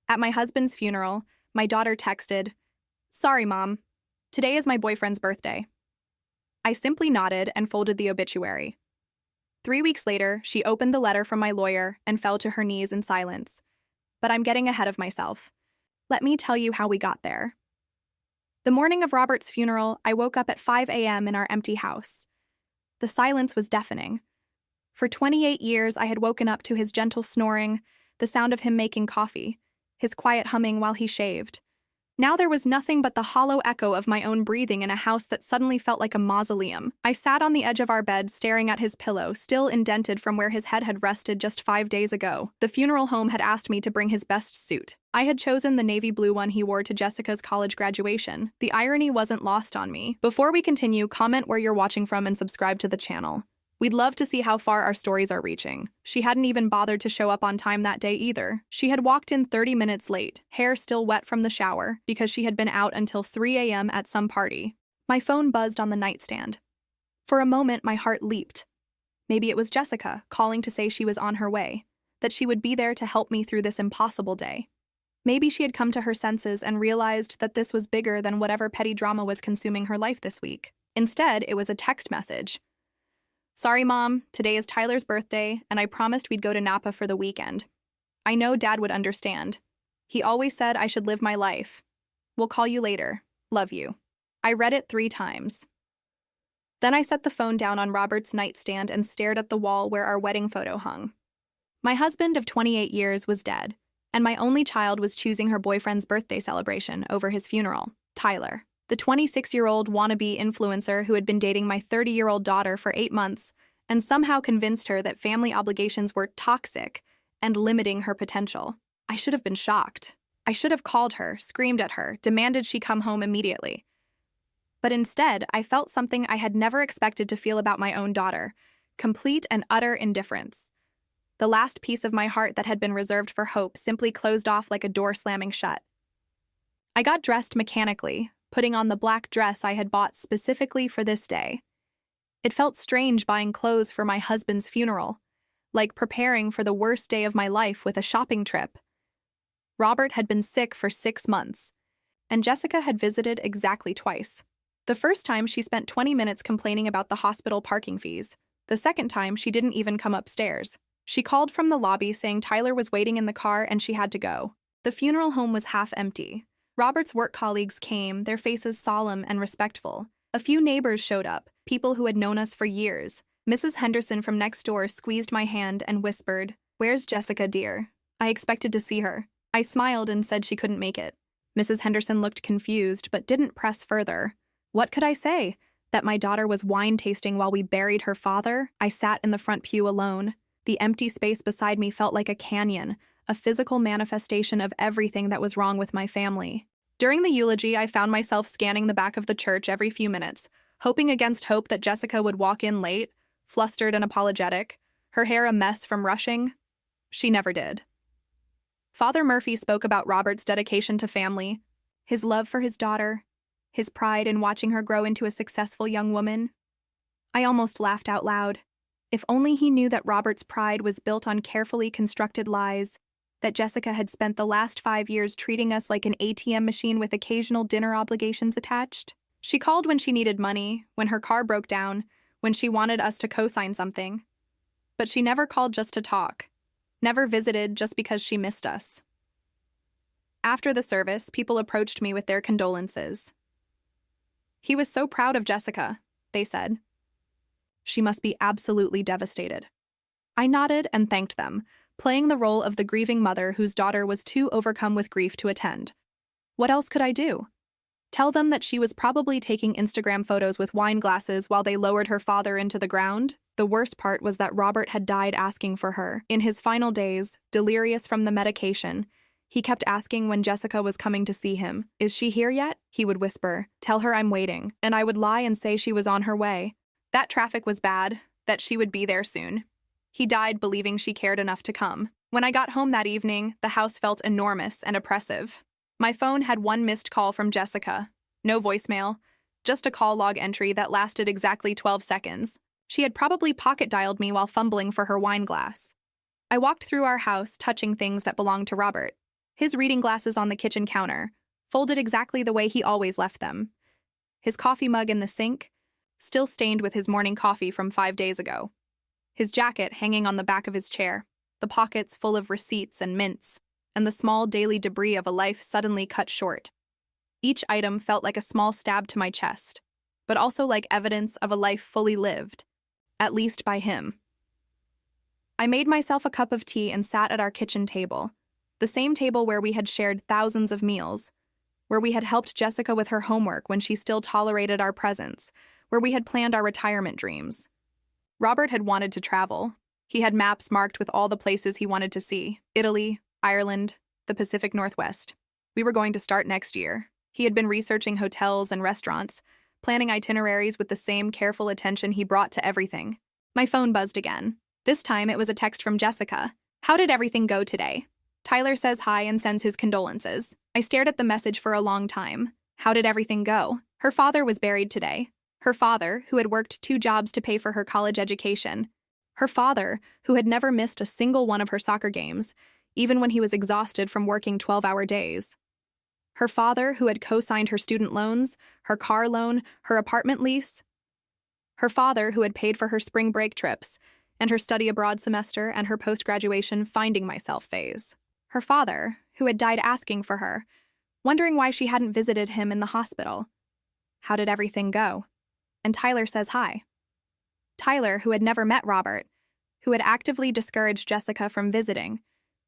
At my husband's funeral, my daughter texted, "Sorry, Mom. Today is my boyfriend's birthday." I simply nodded and folded the obituary. 3 weeks later, she opened the letter from my lawyer and fell to her knees in silence. But I'm getting ahead of myself. Let me tell you how we got there. The morning of Robert's funeral, I woke up at 5 a.m. in our empty house. The silence was deafening. For 28 years, I had woken up to his gentle snoring, the sound of him making coffee, his quiet humming while he shaved. Now there was nothing but the hollow echo of my own breathing in a house that suddenly felt like a mausoleum. I sat on the edge of our bed staring at his pillow, still indented from where his head had rested just 5 days ago. The funeral home had asked me to bring his best suit. I had chosen the navy blue one he wore to Jessica's college graduation. The irony wasn't lost on me. Before we continue, comment where you're watching from and subscribe to the channel. We'd love to see how far our stories are reaching. She hadn't even bothered to show up on time that day either. She had walked in 30 minutes late, hair still wet from the shower, because she had been out until 3 a.m. at some party. My phone buzzed on the nightstand. For a moment, my heart leaped. Maybe it was Jessica, calling to say she was on her way, that she would be there to help me through this impossible day. Maybe she had come to her senses and realized that this was bigger than whatever petty drama was consuming her life this week. Instead, it was a text message. "Sorry, Mom, today is Tyler's birthday, and I promised we'd go to Napa for the weekend. I know Dad would understand. He always said I should live my life. We'll call you later. Love you." I read it 3 times. Then I set the phone down on Robert's nightstand and stared at the wall where our wedding photo hung. My husband of 28 years was dead, and my only child was choosing her boyfriend's birthday celebration over his funeral, Tyler. The 26-year-old wannabe influencer who had been dating my 30-year-old daughter for 8 months and somehow convinced her that family obligations were toxic and limiting her potential. I should have been shocked. I should have called her, screamed at her, demanded she come home immediately. But instead, I felt something I had never expected to feel about my own daughter, complete and utter indifference. The last piece of my heart that had been reserved for hope simply closed off like a door slamming shut. I got dressed mechanically, putting on the black dress I had bought specifically for this day. It felt strange buying clothes for my husband's funeral, like preparing for the worst day of my life with a shopping trip. Robert had been sick for 6 months, and Jessica had visited exactly twice. The first time she spent 20 minutes complaining about the hospital parking fees. The second time she didn't even come upstairs. She called from the lobby saying Tyler was waiting in the car and she had to go. The funeral home was half empty. Robert's work colleagues came, their faces solemn and respectful. A few neighbors showed up, people who had known us for years. Mrs. Henderson from next door squeezed my hand and whispered, "Where's Jessica, dear? I expected to see her." I smiled and said she couldn't make it. Mrs. Henderson looked confused but didn't press further. What could I say? That my daughter was wine tasting while we buried her father? I sat in the front pew alone. The empty space beside me felt like a canyon, a physical manifestation of everything that was wrong with my family. During the eulogy, I found myself scanning the back of the church every few minutes, hoping against hope that Jessica would walk in late, flustered and apologetic, her hair a mess from rushing. She never did. Father Murphy spoke about Robert's dedication to family, his love for his daughter, his pride in watching her grow into a successful young woman. I almost laughed out loud. If only he knew that Robert's pride was built on carefully constructed lies, that Jessica had spent the last 5 years treating us like an ATM machine with occasional dinner obligations attached. She called when she needed money, when her car broke down, when she wanted us to co-sign something. But she never called just to talk, never visited just because she missed us. After the service, people approached me with their condolences. "He was so proud of Jessica," they said. "She must be absolutely devastated." I nodded and thanked them, playing the role of the grieving mother whose daughter was too overcome with grief to attend. What else could I do? Tell them that she was probably taking Instagram photos with wine glasses while they lowered her father into the ground? The worst part was that Robert had died asking for her. In his final days, delirious from the medication, he kept asking when Jessica was coming to see him. "Is she here yet?" he would whisper. "Tell her I'm waiting." And I would lie and say she was on her way. That traffic was bad, that she would be there soon. He died believing she cared enough to come. When I got home that evening, the house felt enormous and oppressive. My phone had 1 missed call from Jessica. No voicemail, just a call log entry that lasted exactly 12 seconds. She had probably pocket-dialed me while fumbling for her wine glass. I walked through our house, touching things that belonged to Robert. His reading glasses on the kitchen counter, folded exactly the way he always left them. His coffee mug in the sink, still stained with his morning coffee from 5 days ago. His jacket hanging on the back of his chair, the pockets full of receipts and mints, and the small daily debris of a life suddenly cut short. Each item felt like a small stab to my chest, but also like evidence of a life fully lived, at least by him. I made myself a cup of tea and sat at our kitchen table, the same table where we had shared thousands of meals, where we had helped Jessica with her homework when she still tolerated our presence, where we had planned our retirement dreams. Robert had wanted to travel. He had maps marked with all the places he wanted to see: Italy, Ireland, the Pacific Northwest. We were going to start next year. He had been researching hotels and restaurants, planning itineraries with the same careful attention he brought to everything. My phone buzzed again. This time it was a text from Jessica. "How did everything go today?" Tyler says hi and sends his condolences. I stared at the message for a long time. How did everything go? Her father was buried today. Her father, who had worked 2 jobs to pay for her college education. Her father, who had never missed a single one of her soccer games, even when he was exhausted from working 12-hour days. Her father, who had co-signed her student loans, her car loan, her apartment lease. Her father, who had paid for her spring break trips, and her study abroad semester and her post-graduation finding myself phase. Her father, who had died asking for her, wondering why she hadn't visited him in the hospital. How did everything go? And Tyler says hi. Tyler, who had never met Robert, who had actively discouraged Jessica from visiting,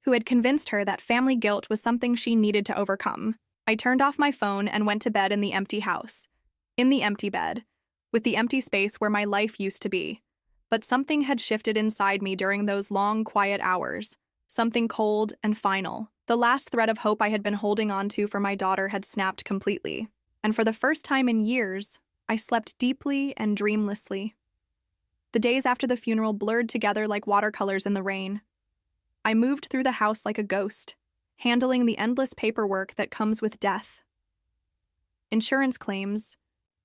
who had convinced her that family guilt was something she needed to overcome. I turned off my phone and went to bed in the empty house. In the empty bed, with the empty space where my life used to be. But something had shifted inside me during those long, quiet hours. Something cold and final. The last thread of hope I had been holding on to for my daughter had snapped completely. And for the first time in years, I slept deeply and dreamlessly. The days after the funeral blurred together like watercolors in the rain. I moved through the house like a ghost, handling the endless paperwork that comes with death. Insurance claims,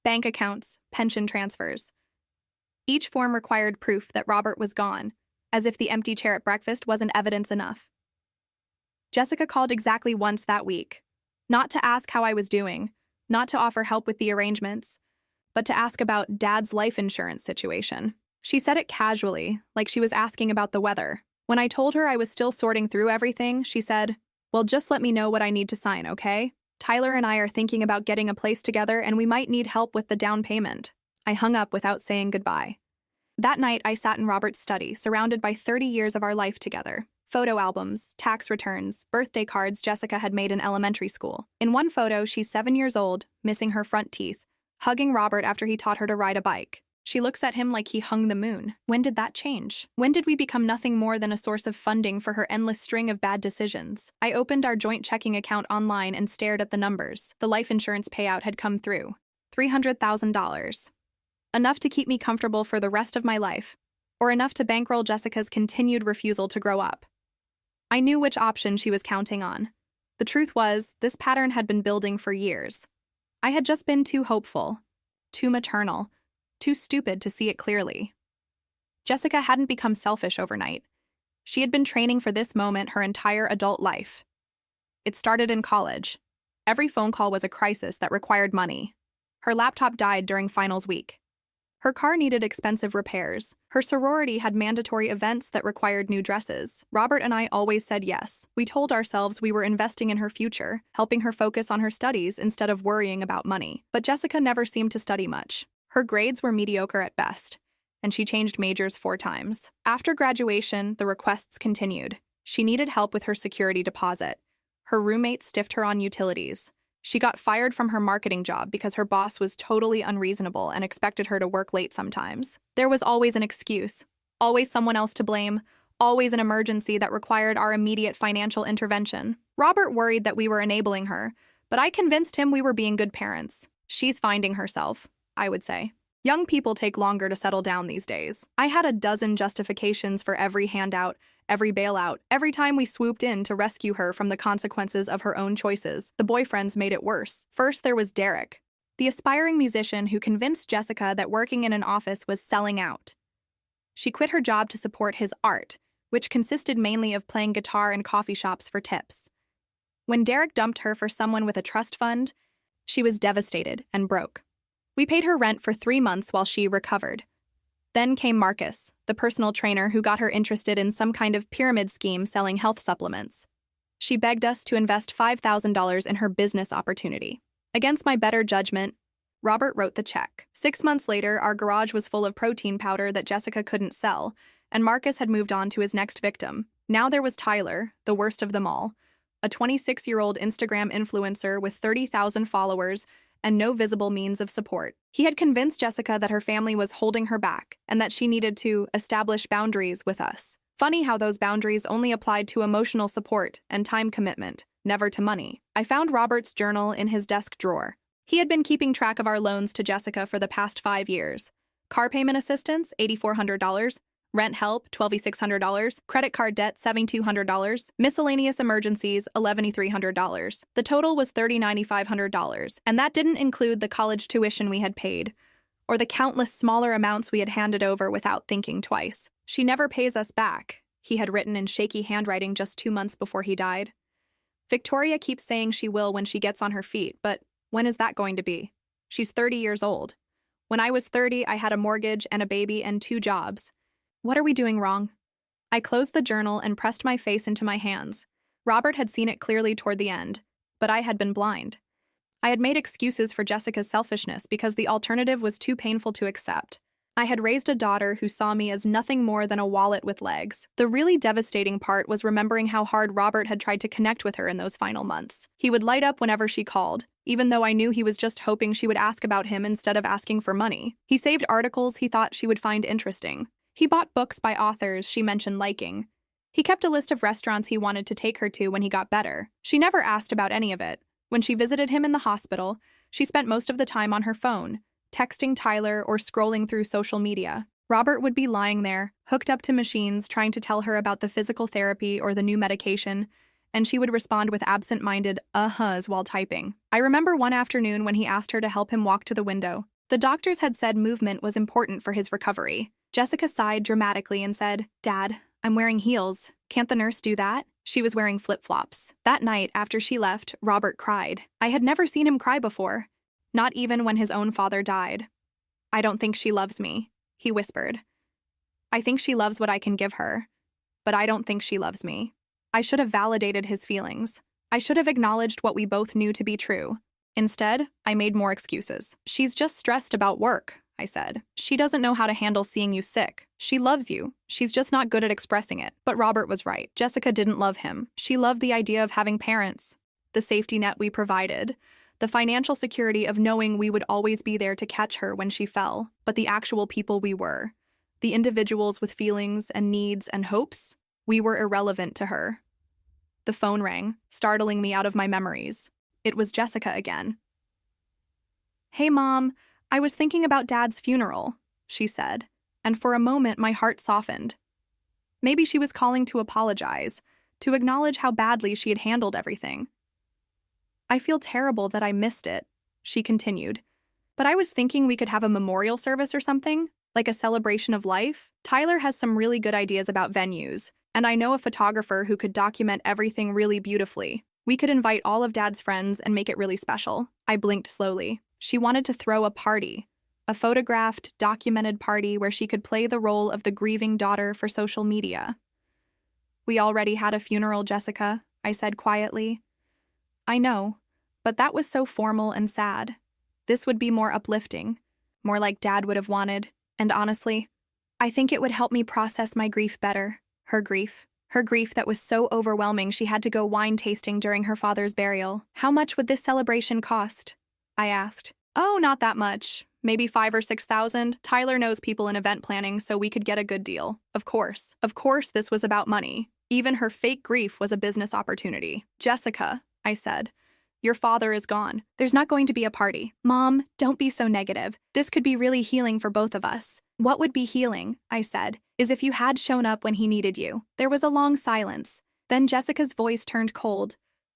bank accounts, pension transfers. Each form required proof that Robert was gone, as if the empty chair at breakfast wasn't evidence enough. Jessica called exactly once that week, not to ask how I was doing, not to offer help with the arrangements, but to ask about Dad's life insurance situation. She said it casually, like she was asking about the weather. When I told her I was still sorting through everything, she said, "Well, just let me know what I need to sign, okay? Tyler and I are thinking about getting a place together and we might need help with the down payment." I hung up without saying goodbye. That night, I sat in Robert's study, surrounded by 30 years of our life together. Photo albums, tax returns, birthday cards Jessica had made in elementary school. In one photo, she's 7 years old, missing her front teeth, hugging Robert after he taught her to ride a bike. She looks at him like he hung the moon. When did that change? When did we become nothing more than a source of funding for her endless string of bad decisions? I opened our joint checking account online and stared at the numbers. The life insurance payout had come through. $300,000. Enough to keep me comfortable for the rest of my life, or enough to bankroll Jessica's continued refusal to grow up. I knew which option she was counting on. The truth was, this pattern had been building for years. I had just been too hopeful, too maternal, too stupid to see it clearly. Jessica hadn't become selfish overnight. She had been training for this moment her entire adult life. It started in college. Every phone call was a crisis that required money. Her laptop died during finals week. Her car needed expensive repairs. Her sorority had mandatory events that required new dresses. Robert and I always said yes. We told ourselves we were investing in her future, helping her focus on her studies instead of worrying about money. But Jessica never seemed to study much. Her grades were mediocre at best, and she changed majors 4 times. After graduation, the requests continued. She needed help with her security deposit. Her roommate stiffed her on utilities. She got fired from her marketing job because her boss was totally unreasonable and expected her to work late sometimes. There was always an excuse, always someone else to blame, always an emergency that required our immediate financial intervention. Robert worried that we were enabling her, but I convinced him we were being good parents. She's finding herself, I would say. Young people take longer to settle down these days. I had a dozen justifications for every handout, every bailout, every time we swooped in to rescue her from the consequences of her own choices. The boyfriends made it worse. First, there was Derek, the aspiring musician who convinced Jessica that working in an office was selling out. She quit her job to support his art, which consisted mainly of playing guitar in coffee shops for tips. When Derek dumped her for someone with a trust fund, she was devastated and broke. We paid her rent for 3 months while she recovered. Then came Marcus, the personal trainer who got her interested in some kind of pyramid scheme selling health supplements. She begged us to invest $5,000 in her business opportunity. Against my better judgment, Robert wrote the check. 6 months later, our garage was full of protein powder that Jessica couldn't sell, and Marcus had moved on to his next victim. Now there was Tyler, the worst of them all, a 26-year-old Instagram influencer with 30,000 followers and no visible means of support. He had convinced Jessica that her family was holding her back and that she needed to establish boundaries with us. Funny how those boundaries only applied to emotional support and time commitment, never to money. I found Robert's journal in his desk drawer. He had been keeping track of our loans to Jessica for the past 5 years. Car payment assistance, $8,400. Rent help, $1,260, credit card debt, $7,200, miscellaneous emergencies, $11,300. The total was $30,900, and that didn't include the college tuition we had paid, or the countless smaller amounts we had handed over without thinking twice. She never pays us back, he had written in shaky handwriting just 2 months before he died. Victoria keeps saying she will when she gets on her feet, but when is that going to be? She's 30 years old. When I was 30, I had a mortgage and a baby and 2 jobs. What are we doing wrong? I closed the journal and pressed my face into my hands. Robert had seen it clearly toward the end, but I had been blind. I had made excuses for Jessica's selfishness because the alternative was too painful to accept. I had raised a daughter who saw me as nothing more than a wallet with legs. The really devastating part was remembering how hard Robert had tried to connect with her in those final months. He would light up whenever she called, even though I knew he was just hoping she would ask about him instead of asking for money. He saved articles he thought she would find interesting. He bought books by authors she mentioned liking. He kept a list of restaurants he wanted to take her to when he got better. She never asked about any of it. When she visited him in the hospital, she spent most of the time on her phone, texting Tyler or scrolling through social media. Robert would be lying there, hooked up to machines, trying to tell her about the physical therapy or the new medication, and she would respond with absent-minded uh-huhs while typing. I remember one afternoon when he asked her to help him walk to the window. The doctors had said movement was important for his recovery. Jessica sighed dramatically and said, "Dad, I'm wearing heels. Can't the nurse do that?" She was wearing flip-flops. That night, after she left, Robert cried. I had never seen him cry before, not even when his own father died. "I don't think she loves me," he whispered. "I think she loves what I can give her, but I don't think she loves me." I should have validated his feelings. I should have acknowledged what we both knew to be true. Instead, I made more excuses. "She's just stressed about work," I said. "She doesn't know how to handle seeing you sick. She loves you. She's just not good at expressing it." But Robert was right. Jessica didn't love him. She loved the idea of having parents, the safety net we provided, the financial security of knowing we would always be there to catch her when she fell. But the actual people we were, the individuals with feelings and needs and hopes, we were irrelevant to her. The phone rang, startling me out of my memories. It was Jessica again. "Hey, Mom. I was thinking about Dad's funeral," she said, and for a moment my heart softened. Maybe she was calling to apologize, to acknowledge how badly she had handled everything. "I feel terrible that I missed it," she continued, "but I was thinking we could have a memorial service or something, like a celebration of life. Tyler has some really good ideas about venues, and I know a photographer who could document everything really beautifully. We could invite all of Dad's friends and make it really special." I blinked slowly. She wanted to throw a party, a photographed, documented party where she could play the role of the grieving daughter for social media. "We already had a funeral, Jessica," I said quietly. "I know, but that was so formal and sad. This would be more uplifting, more like Dad would have wanted, and honestly, I think it would help me process my grief better." Her grief that was so overwhelming she had to go wine tasting during her father's burial. "How much would this celebration cost?" I asked. "Oh, not that much. Maybe $5,000 or $6,000. Tyler knows people in event planning, so we could get a good deal." Of course, this was about money. Even her fake grief was a business opportunity. "Jessica," I said, "your father is gone. There's not going to be a party." "Mom, don't be so negative. This could be really healing for both of us." "What would be healing," I said, "is if you had shown up when he needed you." There was a long silence. Then Jessica's voice turned cold,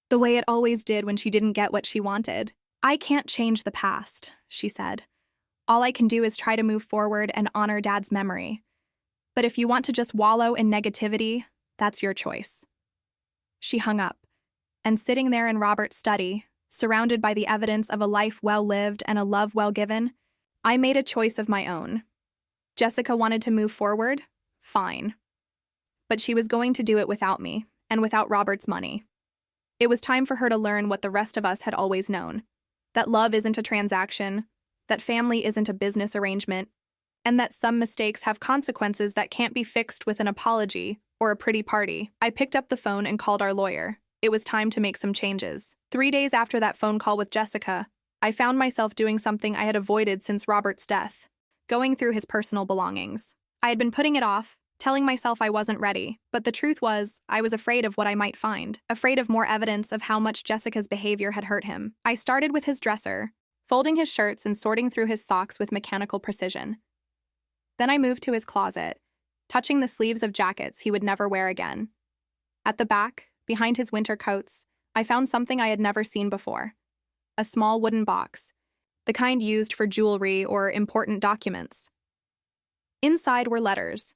the way it always did when she didn't get what she wanted. "I can't change the past," she said. "All I can do is try to move forward and honor Dad's memory. But if you want to just wallow in negativity, that's your choice." She hung up, And sitting there in Robert's study, surrounded by the evidence of a life well lived and a love well given, I made a choice of my own. Jessica wanted to move forward? Fine. But she was going to do it without me, and without Robert's money. It was time for her to learn what the rest of us had always known. That love isn't a transaction, that family isn't a business arrangement, and that some mistakes have consequences that can't be fixed with an apology or a pretty party. I picked up the phone and called our lawyer. It was time to make some changes. 3 days after that phone call with Jessica, I found myself doing something I had avoided since Robert's death, going through his personal belongings. I had been putting it off, telling myself I wasn't ready, but the truth was, I was afraid of what I might find, afraid of more evidence of how much Jessica's behavior had hurt him. I started with his dresser, folding his shirts and sorting through his socks with mechanical precision. Then I moved to his closet, touching the sleeves of jackets he would never wear again. At the back, behind his winter coats, I found something I had never seen before. A small wooden box, the kind used for jewelry or important documents. Inside were letters,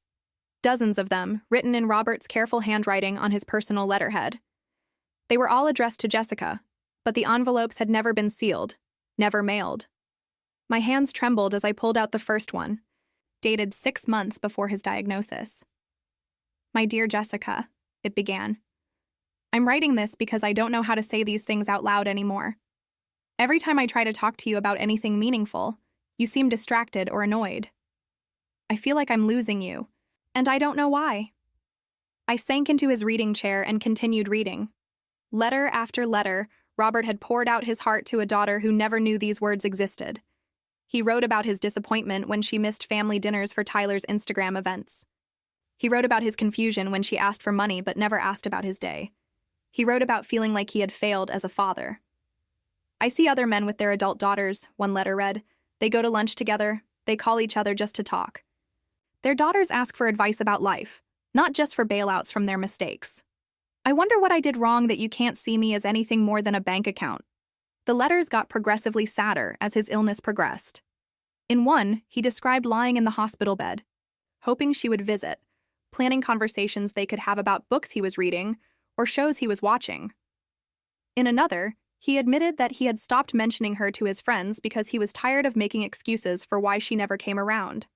dozens of them, written in Robert's careful handwriting on his personal letterhead. They were all addressed to Jessica, but the envelopes had never been sealed, never mailed. My hands trembled as I pulled out the first one, dated 6 months before his diagnosis. "My dear Jessica," it began. "I'm writing this because I don't know how to say these things out loud anymore. Every time I try to talk to you about anything meaningful, you seem distracted or annoyed. I feel like I'm losing you, and I don't know why." I sank into his reading chair and continued reading. Letter after letter, Robert had poured out his heart to a daughter who never knew these words existed. He wrote about his disappointment when she missed family dinners for Tyler's Instagram events. He wrote about his confusion when she asked for money but never asked about his day. He wrote about feeling like he had failed as a father. "I see other men with their adult daughters," one letter read. "They go to lunch together, they call each other just to talk. Their daughters ask for advice about life, not just for bailouts from their mistakes. I wonder what I did wrong that you can't see me as anything more than a bank account." The letters got progressively sadder as his illness progressed. In one, he described lying in the hospital bed, hoping she would visit, planning conversations they could have about books he was reading or shows he was watching. In another, he admitted that he had stopped mentioning her to his friends because he was tired of making excuses for why she never came around.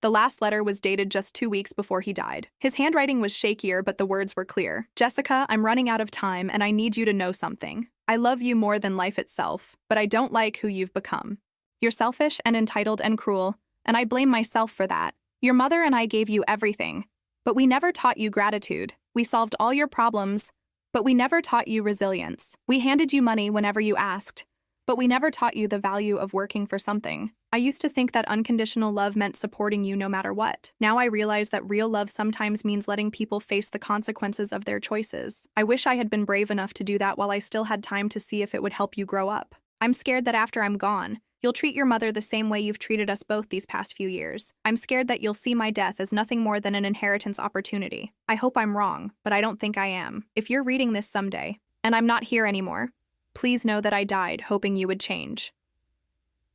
The last letter was dated just 2 weeks before he died. His handwriting was shakier, but the words were clear. "Jessica, I'm running out of time, and I need you to know something. I love you more than life itself, but I don't like who you've become. You're selfish and entitled and cruel, and I blame myself for that. Your mother and I gave you everything, but we never taught you gratitude. We solved all your problems, but we never taught you resilience. We handed you money whenever you asked, but we never taught you the value of working for something. I used to think that unconditional love meant supporting you no matter what. Now I realize that real love sometimes means letting people face the consequences of their choices. I wish I had been brave enough to do that while I still had time to see if it would help you grow up. I'm scared that after I'm gone, you'll treat your mother the same way you've treated us both these past few years. I'm scared that you'll see my death as nothing more than an inheritance opportunity. I hope I'm wrong, but I don't think I am. If you're reading this someday, and I'm not here anymore, please know that I died hoping you would change.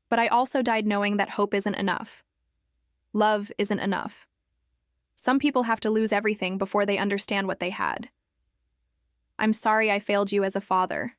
But I also died knowing that hope isn't enough. Love isn't enough. Some people have to lose everything before they understand what they had. I'm sorry I failed you as a father.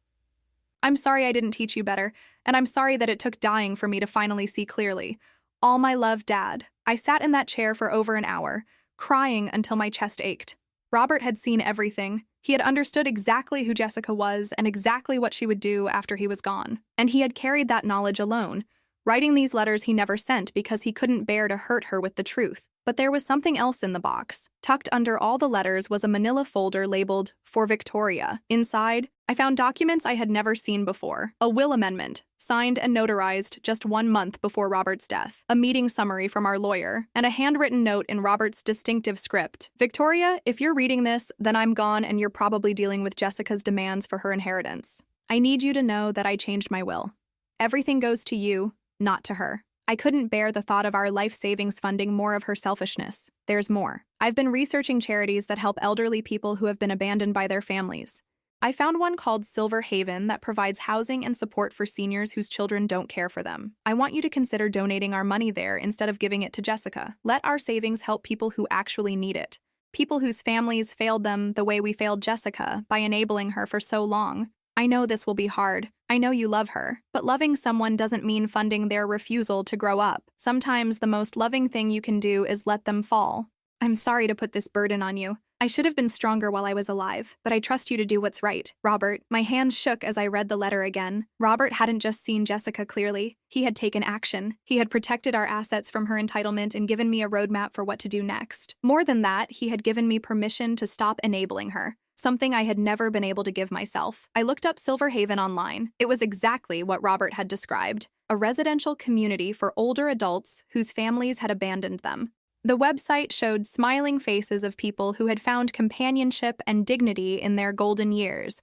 I'm sorry I didn't teach you better, and I'm sorry that it took dying for me to finally see clearly. All my love, Dad." I sat in that chair for over an hour, crying until my chest ached. Robert had seen everything. He had understood exactly who Jessica was and exactly what she would do after he was gone. And he had carried that knowledge alone, writing these letters he never sent because he couldn't bear to hurt her with the truth. But there was something else in the box. Tucked under all the letters was a manila folder labeled, "For Victoria." Inside, I found documents I had never seen before. A will amendment, signed and notarized just 1 month before Robert's death. A meeting summary from our lawyer, and a handwritten note in Robert's distinctive script. "Victoria, if you're reading this, then I'm gone and you're probably dealing with Jessica's demands for her inheritance. I need you to know that I changed my will. Everything goes to you, not to her. I couldn't bear the thought of our life savings funding more of her selfishness. There's more. I've been researching charities that help elderly people who have been abandoned by their families. I found one called Silver Haven that provides housing and support for seniors whose children don't care for them. I want you to consider donating our money there instead of giving it to Jessica. Let our savings help people who actually need it, People whose families failed them the way we failed Jessica by enabling her for so long. I know this will be hard. I know you love her. But loving someone doesn't mean funding their refusal to grow up. Sometimes the most loving thing you can do is let them fall. I'm sorry to put this burden on you. I should have been stronger while I was alive, but I trust you to do what's right. Robert, my hands shook as I read the letter again. Robert hadn't just seen Jessica clearly. He had taken action. He had protected our assets from her entitlement and given me a roadmap for what to do next. More than that, he had given me permission to stop enabling her. Something I had never been able to give myself. I looked up Silver Haven online. It was exactly what Robert had described, a residential community for older adults whose families had abandoned them. The website showed smiling faces of people who had found companionship and dignity in their golden years,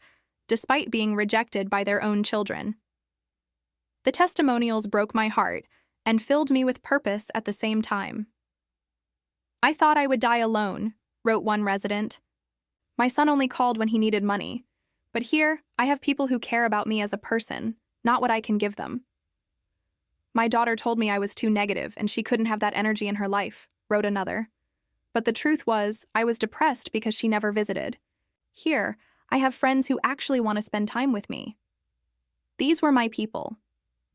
despite being rejected by their own children. The testimonials broke my heart and filled me with purpose at the same time. I thought I would die alone, wrote one resident. My son only called when he needed money, but here I have people who care about me as a person, not what I can give them. My daughter told me I was too negative and she couldn't have that energy in her life, wrote another. But the truth was, I was depressed because she never visited. Here, I have friends who actually want to spend time with me. These were my people.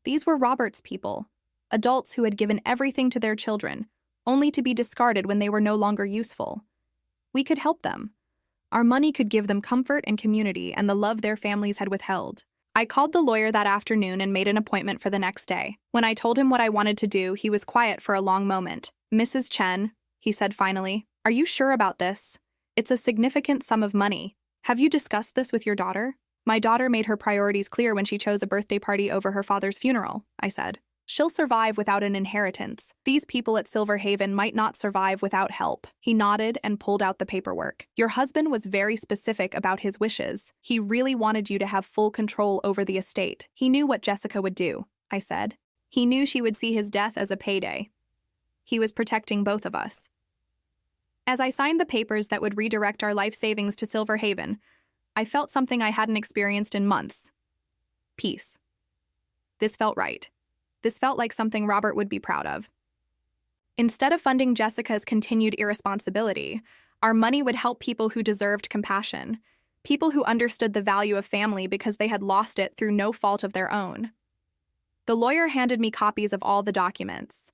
These were Robert's people, adults who had given everything to their children, only to be discarded when they were no longer useful. We could help them. Our money could give them comfort and community and the love their families had withheld. I called the lawyer that afternoon and made an appointment for the next day. When I told him what I wanted to do, he was quiet for a long moment. Mrs. Chen, he said finally, are you sure about this? It's a significant sum of money. Have you discussed this with your daughter? My daughter made her priorities clear when she chose a birthday party over her father's funeral, I said. She'll survive without an inheritance. These people at Silver Haven might not survive without help. He nodded and pulled out the paperwork. Your husband was very specific about his wishes. He really wanted you to have full control over the estate. He knew what Jessica would do, I said. He knew she would see his death as a payday. He was protecting both of us. As I signed the papers that would redirect our life savings to Silver Haven, I felt something I hadn't experienced in months. Peace. This felt right. This felt like something Robert would be proud of. Instead of funding Jessica's continued irresponsibility, our money would help people who deserved compassion, people who understood the value of family because they had lost it through no fault of their own. The lawyer handed me copies of all the documents.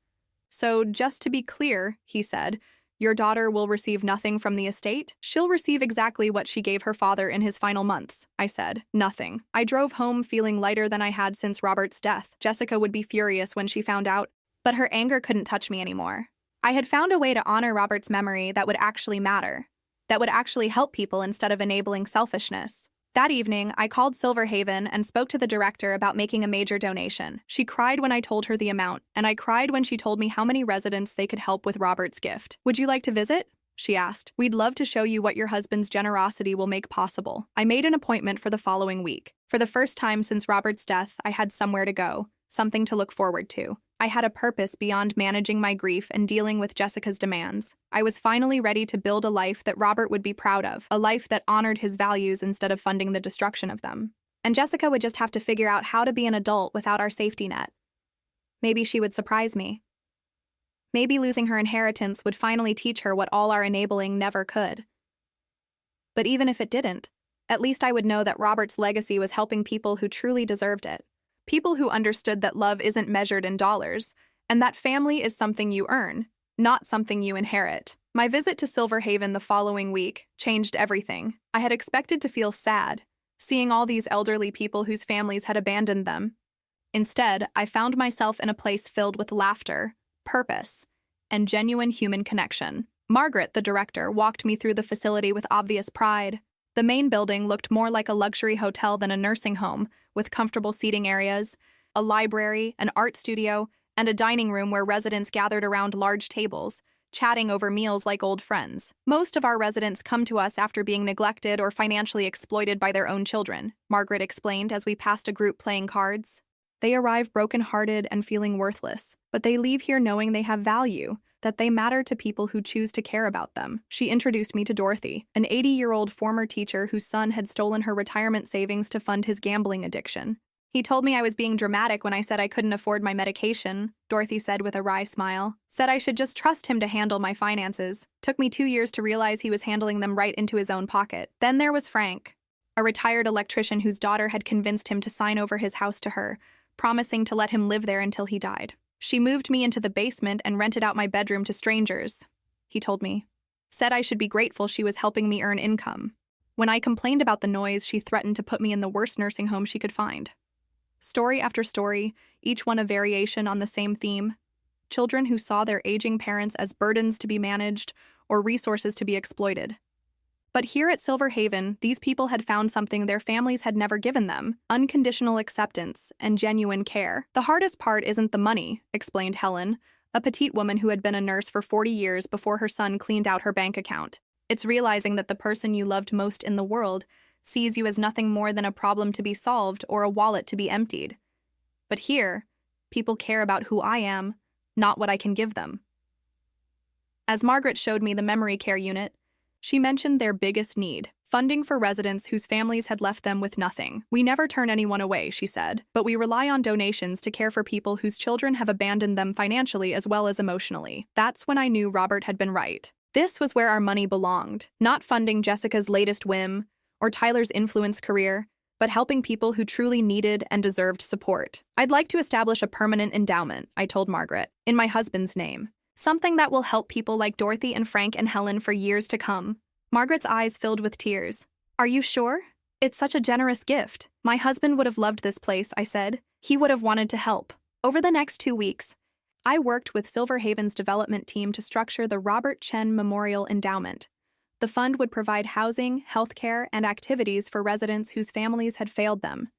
So, just to be clear, he said, your daughter will receive nothing from the estate. She'll receive exactly what she gave her father in his final months, I said. Nothing. I drove home feeling lighter than I had since Robert's death. Jessica would be furious when she found out, but her anger couldn't touch me anymore. I had found a way to honor Robert's memory that would actually matter, that would actually help people instead of enabling selfishness. That evening, I called Silver Haven and spoke to the director about making a major donation. She cried when I told her the amount, and I cried when she told me how many residents they could help with Robert's gift. Would you like to visit? She asked. We'd love to show you what your husband's generosity will make possible. I made an appointment for the following week. For the first time since Robert's death, I had somewhere to go, something to look forward to. I had a purpose beyond managing my grief and dealing with Jessica's demands. I was finally ready to build a life that Robert would be proud of, a life that honored his values instead of funding the destruction of them. And Jessica would just have to figure out how to be an adult without our safety net. Maybe she would surprise me. Maybe losing her inheritance would finally teach her what all our enabling never could. But even if it didn't, at least I would know that Robert's legacy was helping people who truly deserved it. People who understood that love isn't measured in dollars, and that family is something you earn, not something you inherit. My visit to Silver Haven the following week changed everything. I had expected to feel sad, seeing all these elderly people whose families had abandoned them. Instead, I found myself in a place filled with laughter, purpose, and genuine human connection. Margaret, the director, walked me through the facility with obvious pride. The main building looked more like a luxury hotel than a nursing home, with comfortable seating areas, a library, an art studio, and a dining room where residents gathered around large tables, chatting over meals like old friends. Most of our residents come to us after being neglected or financially exploited by their own children, Margaret explained as we passed a group playing cards. They arrive broken-hearted and feeling worthless, but they leave here knowing they have value, that they matter to people who choose to care about them. She introduced me to Dorothy, an 80-year-old former teacher whose son had stolen her retirement savings to fund his gambling addiction. He told me I was being dramatic when I said I couldn't afford my medication, Dorothy said with a wry smile. Said I should just trust him to handle my finances. Took me 2 years to realize he was handling them right into his own pocket. Then there was Frank, a retired electrician whose daughter had convinced him to sign over his house to her, promising to let him live there until he died. She moved me into the basement and rented out my bedroom to strangers, he told me. Said I should be grateful she was helping me earn income. When I complained about the noise, she threatened to put me in the worst nursing home she could find. Story after story, each one a variation on the same theme. Children who saw their aging parents as burdens to be managed or resources to be exploited. But here at Silver Haven, these people had found something their families had never given them: unconditional acceptance and genuine care. The hardest part isn't the money, explained Helen, a petite woman who had been a nurse for 40 years before her son cleaned out her bank account. It's realizing that the person you loved most in the world sees you as nothing more than a problem to be solved or a wallet to be emptied. But here, people care about who I am, not what I can give them. As Margaret showed me the memory care unit, she mentioned their biggest need: funding for residents whose families had left them with nothing. We never turn anyone away, she said, but we rely on donations to care for people whose children have abandoned them financially as well as emotionally. That's when I knew Robert had been right. This was where our money belonged, not funding Jessica's latest whim or Tyler's influence career, but helping people who truly needed and deserved support. I'd like to establish a permanent endowment, I told Margaret, in my husband's name. Something that will help people like Dorothy and Frank and Helen for years to come. Margaret's eyes filled with tears. Are you sure? It's such a generous gift. My husband would have loved this place, I said. He would have wanted to help. Over the next 2 weeks, I worked with Silver Haven's development team to structure the Robert Chen Memorial Endowment. The fund would provide housing, healthcare, and activities for residents whose families had failed them.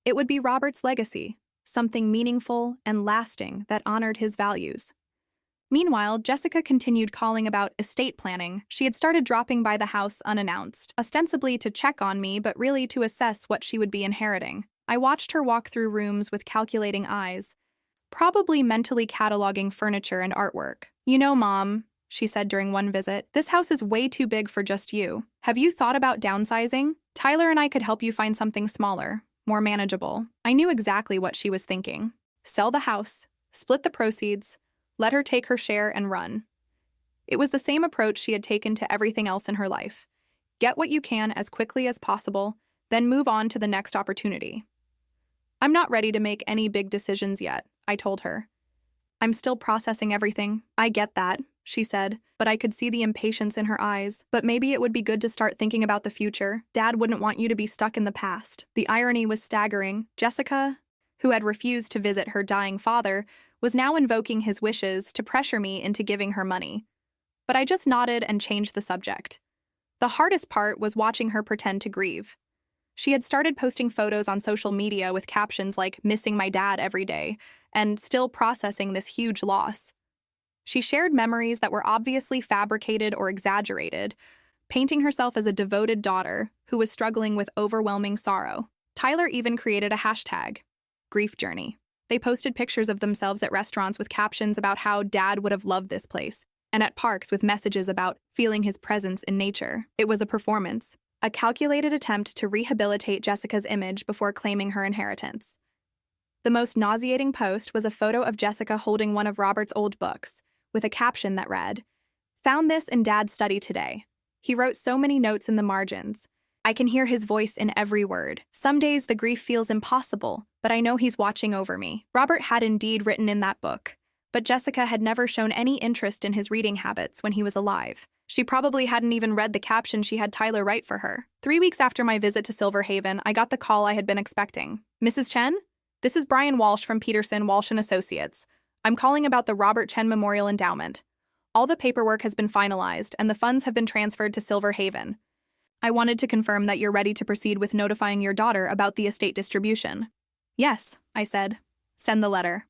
It would be Robert's legacy, something meaningful and lasting that honored his values. Meanwhile, Jessica continued calling about estate planning. She had started dropping by the house unannounced, ostensibly to check on me, but really to assess what she would be inheriting. I watched her walk through rooms with calculating eyes, probably mentally cataloging furniture and artwork. You know, Mom, she said during one visit, this house is way too big for just you. Have you thought about downsizing? Tyler and I could help you find something smaller, more manageable. I knew exactly what she was thinking. Sell the house, split the proceeds, let her take her share and run. It was the same approach she had taken to everything else in her life. Get what you can as quickly as possible, then move on to the next opportunity. I'm not ready to make any big decisions yet, I told her. I'm still processing everything. I get that, she said, but I could see the impatience in her eyes. But maybe it would be good to start thinking about the future. Dad wouldn't want you to be stuck in the past. The irony was staggering. Jessica, who had refused to visit her dying father, was now invoking his wishes to pressure me into giving her money. But I just nodded and changed the subject. The hardest part was watching her pretend to grieve. She had started posting photos on social media with captions like "missing my dad every day" and "still processing this huge loss." She shared memories that were obviously fabricated or exaggerated, painting herself as a devoted daughter who was struggling with overwhelming sorrow. Tyler even created a hashtag, grief journey. They posted pictures of themselves at restaurants with captions about how Dad would have loved this place, and at parks with messages about feeling his presence in nature. It was a performance, a calculated attempt to rehabilitate Jessica's image before claiming her inheritance. The most nauseating post was a photo of Jessica holding one of Robert's old books, with a caption that read, "Found this in Dad's study today. He wrote so many notes in the margins. I can hear his voice in every word. Some days the grief feels impossible, but I know he's watching over me." Robert had indeed written in that book, but Jessica had never shown any interest in his reading habits when he was alive. She probably hadn't even read the caption she had Tyler write for her. 3 weeks after my visit to Silver Haven, I got the call I had been expecting. "Mrs. Chen? This is Brian Walsh from Peterson, Walsh & Associates. I'm calling about the Robert Chen Memorial Endowment. All the paperwork has been finalized, and the funds have been transferred to Silver Haven. I wanted to confirm that you're ready to proceed with notifying your daughter about the estate distribution." "Yes," I said. "Send the letter."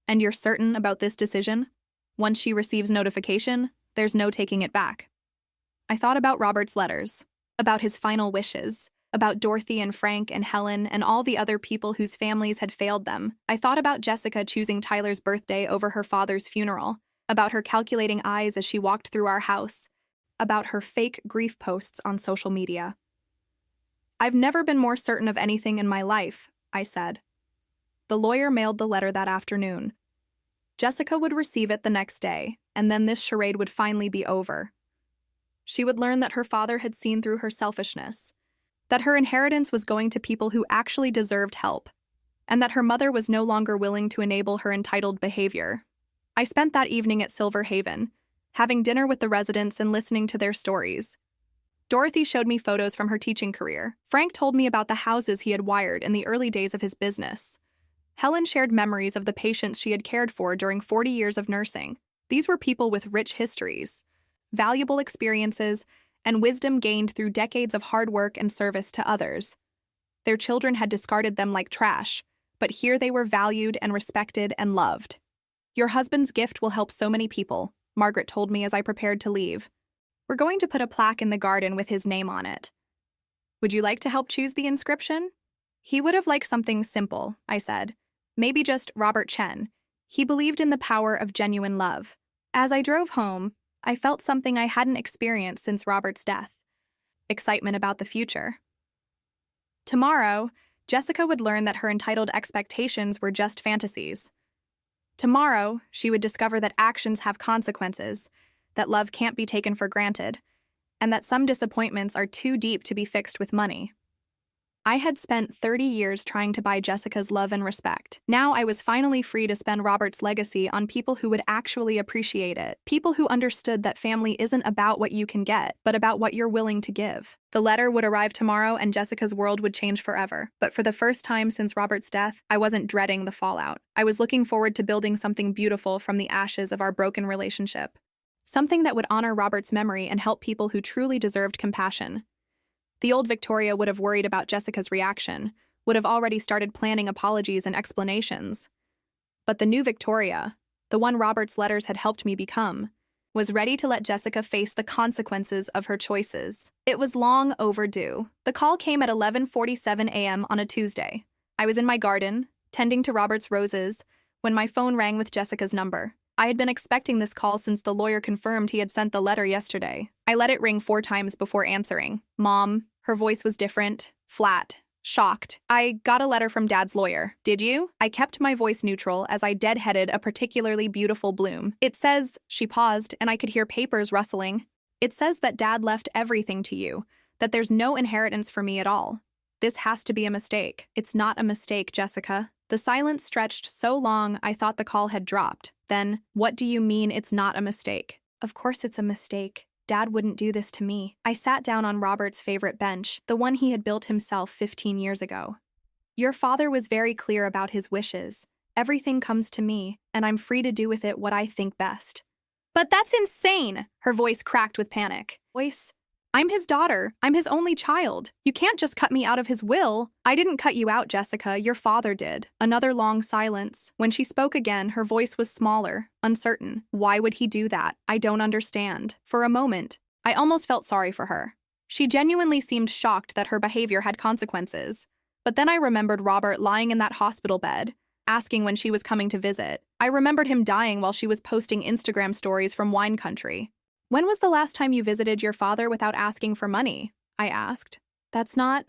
"And you're certain about this decision? Once she receives notification, there's no taking it back." I thought about Robert's letters, about his final wishes, about Dorothy and Frank and Helen and all the other people whose families had failed them. I thought about Jessica choosing Tyler's birthday over her father's funeral, about her calculating eyes as she walked through our house, about her fake grief posts on social media. "I've never been more certain of anything in my life," I said. The lawyer mailed the letter that afternoon. Jessica would receive it the next day, and then this charade would finally be over. She would learn that her father had seen through her selfishness, that her inheritance was going to people who actually deserved help, and that her mother was no longer willing to enable her entitled behavior. I spent that evening at Silver Haven, having dinner with the residents and listening to their stories. Dorothy showed me photos from her teaching career. Frank told me about the houses he had wired in the early days of his business. Helen shared memories of the patients she had cared for during 40 years of nursing. These were people with rich histories, valuable experiences, and wisdom gained through decades of hard work and service to others. Their children had discarded them like trash, but here they were valued and respected and loved. "Your husband's gift will help so many people," Margaret told me as I prepared to leave. "We're going to put a plaque in the garden with his name on it. Would you like to help choose the inscription?" "He would have liked something simple," I said. "Maybe just Robert Chen." He believed in the power of genuine love. As I drove home, I felt something I hadn't experienced since Robert's death: excitement about the future. Tomorrow, Jessica would learn that her entitled expectations were just fantasies. Tomorrow, she would discover that actions have consequences, that love can't be taken for granted, and that some disappointments are too deep to be fixed with money. I had spent 30 years trying to buy Jessica's love and respect. Now I was finally free to spend Robert's legacy on people who would actually appreciate it, people who understood that family isn't about what you can get, but about what you're willing to give. The letter would arrive tomorrow and Jessica's world would change forever. But for the first time since Robert's death, I wasn't dreading the fallout. I was looking forward to building something beautiful from the ashes of our broken relationship. Something that would honor Robert's memory and help people who truly deserved compassion. The old Victoria would have worried about Jessica's reaction, would have already started planning apologies and explanations. But the new Victoria, the one Robert's letters had helped me become, was ready to let Jessica face the consequences of her choices. It was long overdue. The call came at 11:47 a.m. on a Tuesday. I was in my garden, tending to Robert's roses, when my phone rang with Jessica's number. I had been expecting this call since the lawyer confirmed he had sent the letter yesterday. I let it ring 4 times before answering. "Mom," her voice was different, flat, shocked. "I got a letter from Dad's lawyer." "Did you?" I kept my voice neutral as I deadheaded a particularly beautiful bloom. "It says," she paused, and I could hear papers rustling. "It says that Dad left everything to you, that there's no inheritance for me at all. This has to be a mistake." "It's not a mistake, Jessica." The silence stretched so long I thought the call had dropped. Then, "What do you mean it's not a mistake?" "Of course it's a mistake. Dad wouldn't do this to me." I sat down on Robert's favorite bench, the one he had built himself 15 years ago. "Your father was very clear about his wishes. Everything comes to me, and I'm free to do with it what I think best." "But that's insane!" Her voice cracked with panic. "I'm his daughter. I'm his only child. You can't just cut me out of his will." "I didn't cut you out, Jessica. Your father did." Another long silence. When she spoke again, her voice was smaller, uncertain. "Why would he do that? I don't understand." For a moment, I almost felt sorry for her. She genuinely seemed shocked that her behavior had consequences. But then I remembered Robert lying in that hospital bed, asking when she was coming to visit. I remembered him dying while she was posting Instagram stories from wine country. "When was the last time you visited your father without asking for money?" I asked. That's not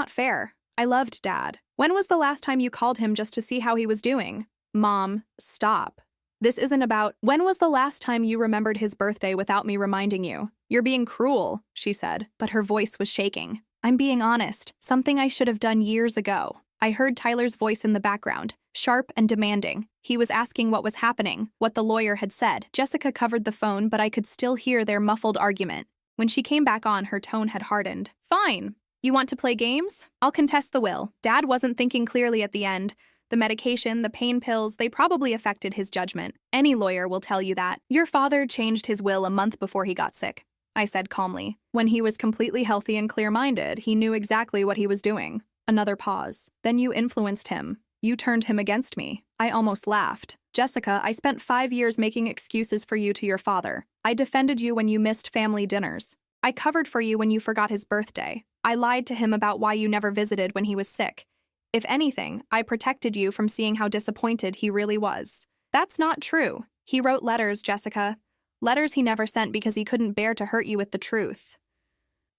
fair. I loved Dad. "When was the last time you called him just to see how he was doing?" "Mom, stop. This isn't about—" "When was the last time you remembered his birthday without me reminding you?" "You're being cruel," she said, but her voice was shaking. "I'm being honest, something I should have done years ago." I heard Tyler's voice in the background, sharp and demanding. He was asking what was happening, what the lawyer had said. Jessica covered the phone, but I could still hear their muffled argument. When she came back on, her tone had hardened. "Fine. You want to play games? I'll contest the will." Dad wasn't thinking clearly at the end. The medication, the pain pills, they probably affected his judgment. Any lawyer will tell you that. "Your father changed his will a month before he got sick," I said calmly. "When he was completely healthy and clear-minded, he knew exactly what he was doing." Another pause. "Then you influenced him. You turned him against me." I almost laughed. "Jessica, I spent 5 years making excuses for you to your father. I defended you when you missed family dinners. I covered for you when you forgot his birthday. I lied to him about why you never visited when he was sick. If anything, I protected you from seeing how disappointed he really was." "That's not true. He wrote letters, Jessica. Letters he never sent because he couldn't bear to hurt you with the truth.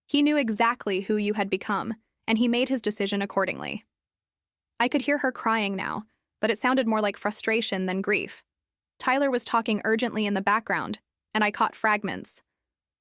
He knew exactly who you had become, and he made his decision accordingly." I could hear her crying now, but it sounded more like frustration than grief. Tyler was talking urgently in the background, and I caught fragments.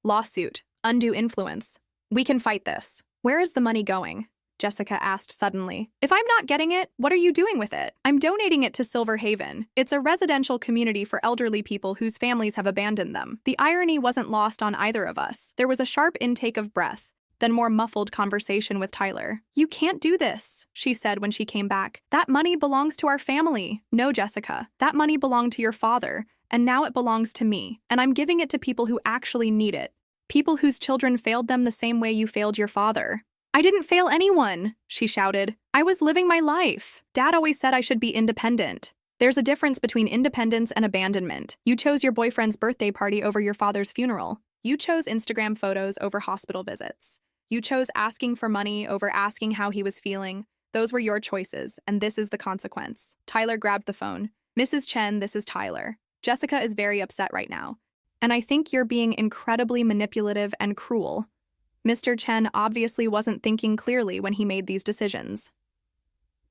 Lawsuit, undue influence. We can fight this. Where is the money going? Jessica asked suddenly. If I'm not getting it, what are you doing with it? I'm donating it to Silver Haven. It's a residential community for elderly people whose families have abandoned them. The irony wasn't lost on either of us. There was a sharp intake of breath, then more muffled conversation with Tyler. You can't do this, she said when she came back. That money belongs to our family. No, Jessica. That money belonged to your father, and now it belongs to me. And I'm giving it to people who actually need it. People whose children failed them the same way you failed your father. I didn't fail anyone, she shouted. I was living my life. Dad always said I should be independent. There's a difference between independence and abandonment. You chose your boyfriend's birthday party over your father's funeral. You chose Instagram photos over hospital visits. You chose asking for money over asking how he was feeling. Those were your choices, and this is the consequence. Tyler grabbed the phone. Mrs. Chen, this is Tyler. Jessica is very upset right now, and I think you're being incredibly manipulative and cruel. Mr. Chen obviously wasn't thinking clearly when he made these decisions.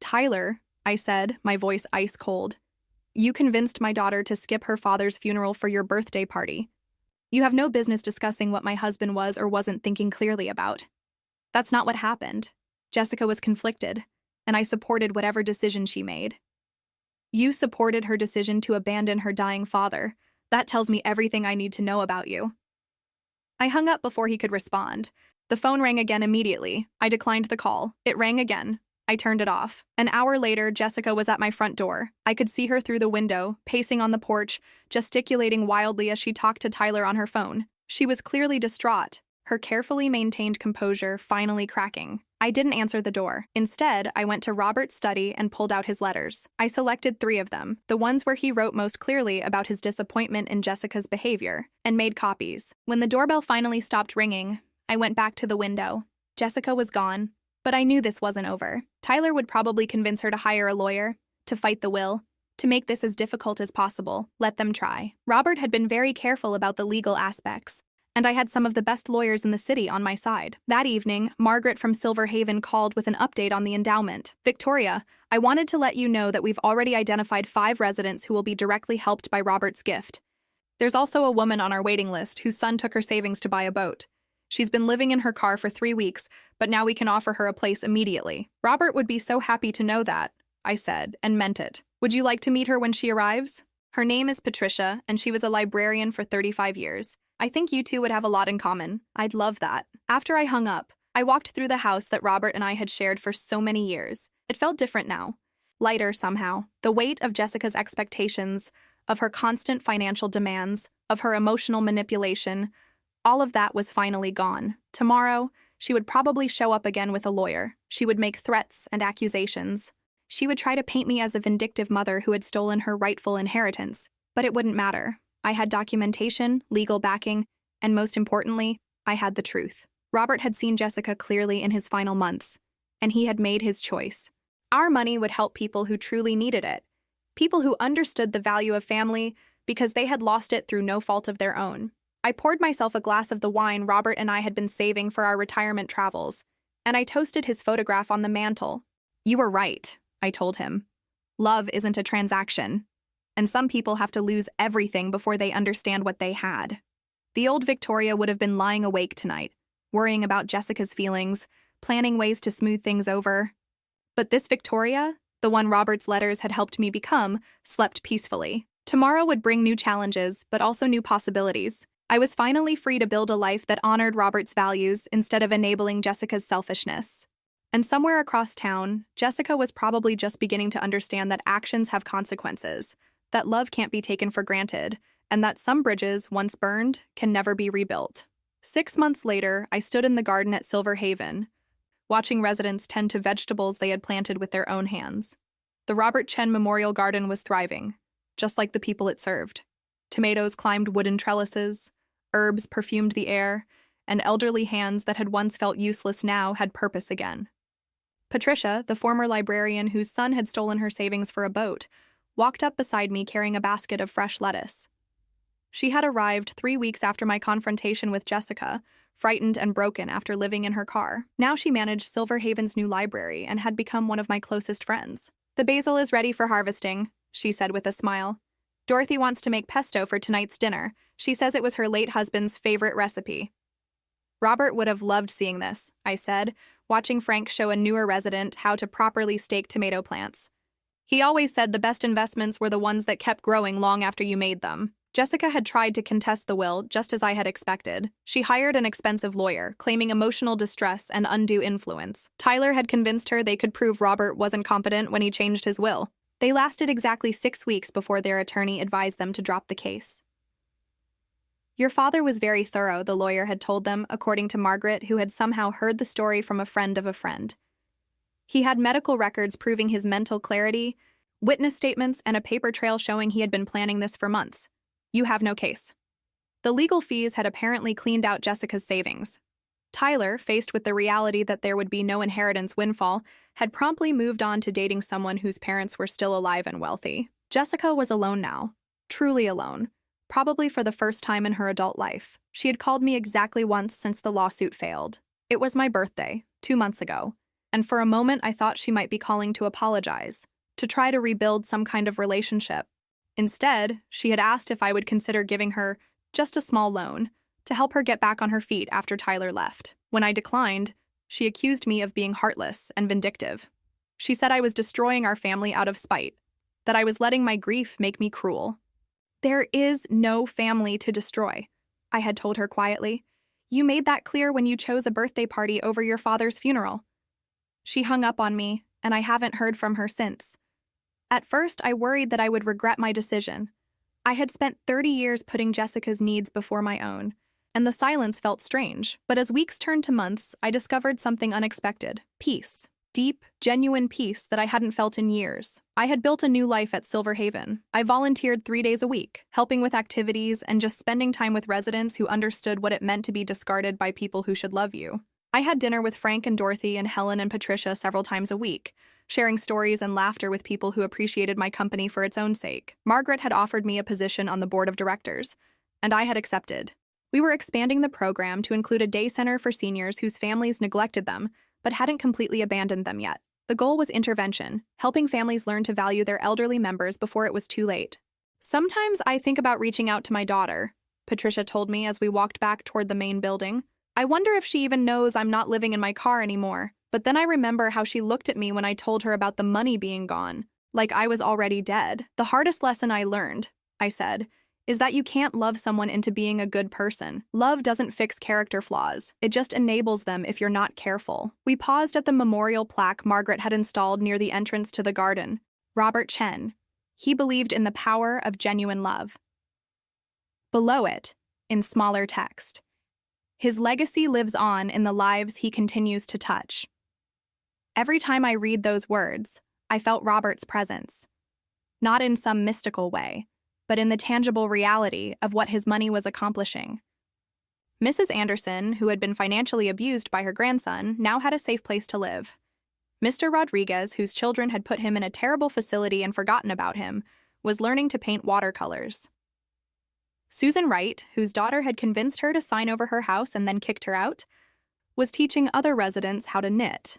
Tyler, I said, my voice ice cold. You convinced my daughter to skip her father's funeral for your birthday party. You have no business discussing what my husband was or wasn't thinking clearly about. That's not what happened. Jessica was conflicted, and I supported whatever decision she made. You supported her decision to abandon her dying father. That tells me everything I need to know about you. I hung up before he could respond. The phone rang again immediately. I declined the call. It rang again. I turned it off. An hour later, Jessica was at my front door. I could see her through the window, pacing on the porch, gesticulating wildly as she talked to Tyler on her phone. She was clearly distraught, her carefully maintained composure finally cracking. I didn't answer the door. Instead, I went to Robert's study and pulled out his letters. I selected 3 of them, the ones where he wrote most clearly about his disappointment in Jessica's behavior, and made copies. When the doorbell finally stopped ringing, I went back to the window. Jessica was gone, but I knew this wasn't over. Tyler would probably convince her to hire a lawyer, to fight the will, to make this as difficult as possible. Let them try. Robert had been very careful about the legal aspects, and I had some of the best lawyers in the city on my side. That evening, Margaret from Silver Haven called with an update on the endowment. Victoria, I wanted to let you know that we've already identified 5 residents who will be directly helped by Robert's gift. There's also a woman on our waiting list whose son took her savings to buy a boat. She's been living in her car for 3 weeks, but now we can offer her a place immediately. Robert would be so happy to know that, I said, and meant it. Would you like to meet her when she arrives? Her name is Patricia, and she was a librarian for 35 years. I think you two would have a lot in common. I'd love that. After I hung up, I walked through the house that Robert and I had shared for so many years. It felt different now. Lighter somehow. The weight of Jessica's expectations, of her constant financial demands, of her emotional manipulation, all of that was finally gone. Tomorrow, she would probably show up again with a lawyer. She would make threats and accusations. She would try to paint me as a vindictive mother who had stolen her rightful inheritance. But it wouldn't matter. I had documentation, legal backing, and most importantly, I had the truth. Robert had seen Jessica clearly in his final months, and he had made his choice. Our money would help people who truly needed it, people who understood the value of family because they had lost it through no fault of their own. I poured myself a glass of the wine Robert and I had been saving for our retirement travels, and I toasted his photograph on the mantel. You were right, I told him. Love isn't a transaction, and some people have to lose everything before they understand what they had. The old Victoria would have been lying awake tonight, worrying about Jessica's feelings, planning ways to smooth things over. But this Victoria, the one Robert's letters had helped me become, slept peacefully. Tomorrow would bring new challenges, but also new possibilities. I was finally free to build a life that honored Robert's values instead of enabling Jessica's selfishness. And somewhere across town, Jessica was probably just beginning to understand that actions have consequences, that love can't be taken for granted, and that some bridges, once burned, can never be rebuilt. 6 months later, I stood in the garden at Silver Haven, watching residents tend to vegetables they had planted with their own hands. The Robert Chen Memorial Garden was thriving, just like the people it served. Tomatoes climbed wooden trellises, herbs perfumed the air, and elderly hands that had once felt useless now had purpose again. Patricia, the former librarian whose son had stolen her savings for a boat, walked up beside me carrying a basket of fresh lettuce. She had arrived 3 weeks after my confrontation with Jessica, frightened and broken after living in her car. Now she managed Silver Haven's new library and had become one of my closest friends. The basil is ready for harvesting, she said with a smile. Dorothy wants to make pesto for tonight's dinner. She says it was her late husband's favorite recipe. Robert would have loved seeing this, I said, watching Frank show a newer resident how to properly stake tomato plants. He always said the best investments were the ones that kept growing long after you made them. Jessica had tried to contest the will, just as I had expected. She hired an expensive lawyer, claiming emotional distress and undue influence. Tyler had convinced her they could prove Robert wasn't competent when he changed his will. They lasted exactly 6 weeks before their attorney advised them to drop the case. Your father was very thorough, the lawyer had told them, according to Margaret, who had somehow heard the story from a friend of a friend. He had medical records proving his mental clarity, witness statements, and a paper trail showing he had been planning this for months. You have no case. The legal fees had apparently cleaned out Jessica's savings. Tyler, faced with the reality that there would be no inheritance windfall, had promptly moved on to dating someone whose parents were still alive and wealthy. Jessica was alone now, truly alone. Probably for the first time in her adult life. She had called me exactly once since the lawsuit failed. It was my birthday, 2 months ago, and for a moment I thought she might be calling to apologize, to try to rebuild some kind of relationship. Instead, she had asked if I would consider giving her just a small loan to help her get back on her feet after Tyler left. When I declined, she accused me of being heartless and vindictive. She said I was destroying our family out of spite, that I was letting my grief make me cruel. There is no family to destroy, I had told her quietly. You made that clear when you chose a birthday party over your father's funeral. She hung up on me, and I haven't heard from her since. At first, I worried that I would regret my decision. I had spent 30 years putting Jessica's needs before my own, and the silence felt strange. But as weeks turned to months, I discovered something unexpected. Peace. Deep, genuine peace that I hadn't felt in years. I had built a new life at Silver Haven. I volunteered 3 days a week, helping with activities and just spending time with residents who understood what it meant to be discarded by people who should love you. I had dinner with Frank and Dorothy and Helen and Patricia several times a week, sharing stories and laughter with people who appreciated my company for its own sake. Margaret had offered me a position on the board of directors, and I had accepted. We were expanding the program to include a day center for seniors whose families neglected them, but hadn't completely abandoned them yet. The goal was intervention, helping families learn to value their elderly members before it was too late. Sometimes I think about reaching out to my daughter, Patricia told me as we walked back toward the main building. I wonder if she even knows I'm not living in my car anymore. But then I remember how she looked at me when I told her about the money being gone, like I was already dead. The hardest lesson I learned, I said, is that you can't love someone into being a good person. Love doesn't fix character flaws. It just enables them if you're not careful. We paused at the memorial plaque Margaret had installed near the entrance to the garden. Robert Chen. He believed in the power of genuine love. Below it, in smaller text, his legacy lives on in the lives he continues to touch. Every time I read those words, I felt Robert's presence. Not in some mystical way, but in the tangible reality of what his money was accomplishing. Mrs. Anderson, who had been financially abused by her grandson, now had a safe place to live. Mr. Rodriguez, whose children had put him in a terrible facility and forgotten about him, was learning to paint watercolors. Susan Wright, whose daughter had convinced her to sign over her house and then kicked her out, was teaching other residents how to knit.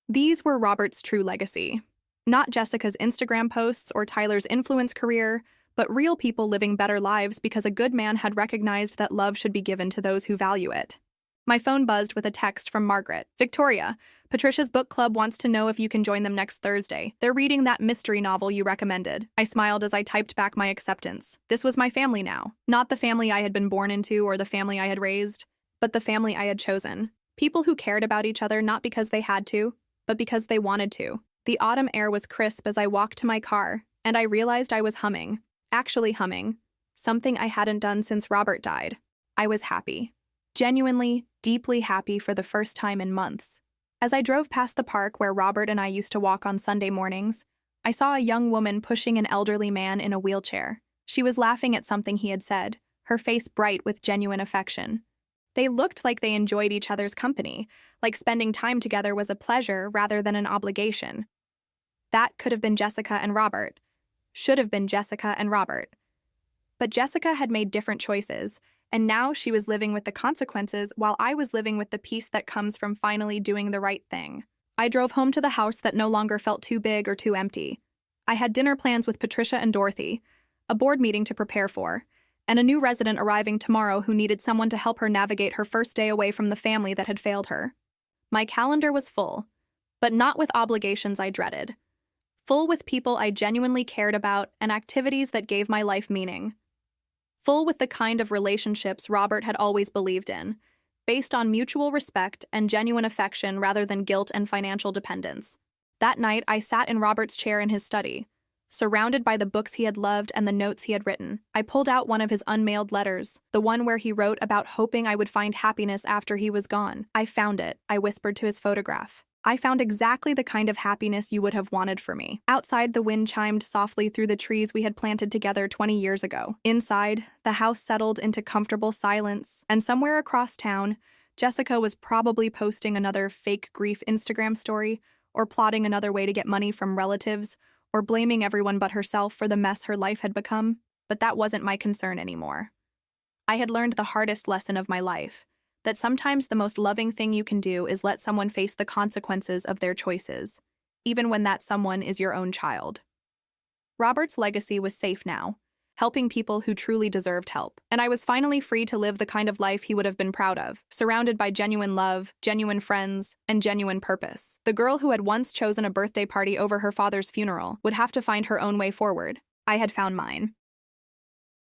These were Robert's true legacy. Not Jessica's Instagram posts or Tyler's influence career, but real people living better lives because a good man had recognized that love should be given to those who value it. My phone buzzed with a text from Margaret. Victoria, Patricia's book club wants to know if you can join them next Thursday. They're reading that mystery novel you recommended. I smiled as I typed back my acceptance. This was my family now. Not the family I had been born into or the family I had raised, but the family I had chosen. People who cared about each other not because they had to, but because they wanted to. The autumn air was crisp as I walked to my car, and I realized I was humming. Actually humming. Something I hadn't done since Robert died. I was happy. Genuinely, deeply happy for the first time in months. As I drove past the park where Robert and I used to walk on Sunday mornings, I saw a young woman pushing an elderly man in a wheelchair. She was laughing at something he had said, her face bright with genuine affection. They looked like they enjoyed each other's company, like spending time together was a pleasure rather than an obligation. That could have been Jessica and Robert. Should have been Jessica and Robert. But Jessica had made different choices, and now she was living with the consequences while I was living with the peace that comes from finally doing the right thing. I drove home to the house that no longer felt too big or too empty. I had dinner plans with Patricia and Dorothy. a board meeting to prepare for, and a new resident arriving tomorrow who needed someone to help her navigate her first day away from the family that had failed her. My calendar was full, but not with obligations I dreaded. Full with people I genuinely cared about and activities that gave my life meaning. Full with the kind of relationships Robert had always believed in, based on mutual respect and genuine affection rather than guilt and financial dependence. That night, I sat in Robert's chair in his study, surrounded by the books he had loved and the notes he had written. I pulled out one of his unmailed letters, the one where he wrote about hoping I would find happiness after he was gone. I found it, I whispered to his photograph. I found exactly the kind of happiness you would have wanted for me. Outside, the wind chimed softly through the trees we had planted together 20 years ago. Inside, the house settled into comfortable silence, and somewhere across town, Jessica was probably posting another fake grief Instagram story, or plotting another way to get money from relatives, or blaming everyone but herself for the mess her life had become. But that wasn't my concern anymore. I had learned the hardest lesson of my life, that sometimes the most loving thing you can do is let someone face the consequences of their choices, even when that someone is your own child. Robert's legacy was safe now, helping people who truly deserved help, and I was finally free to live the kind of life he would have been proud of, surrounded by genuine love, genuine friends, and genuine purpose. The girl who had once chosen a birthday party over her father's funeral would have to find her own way forward. I had found mine.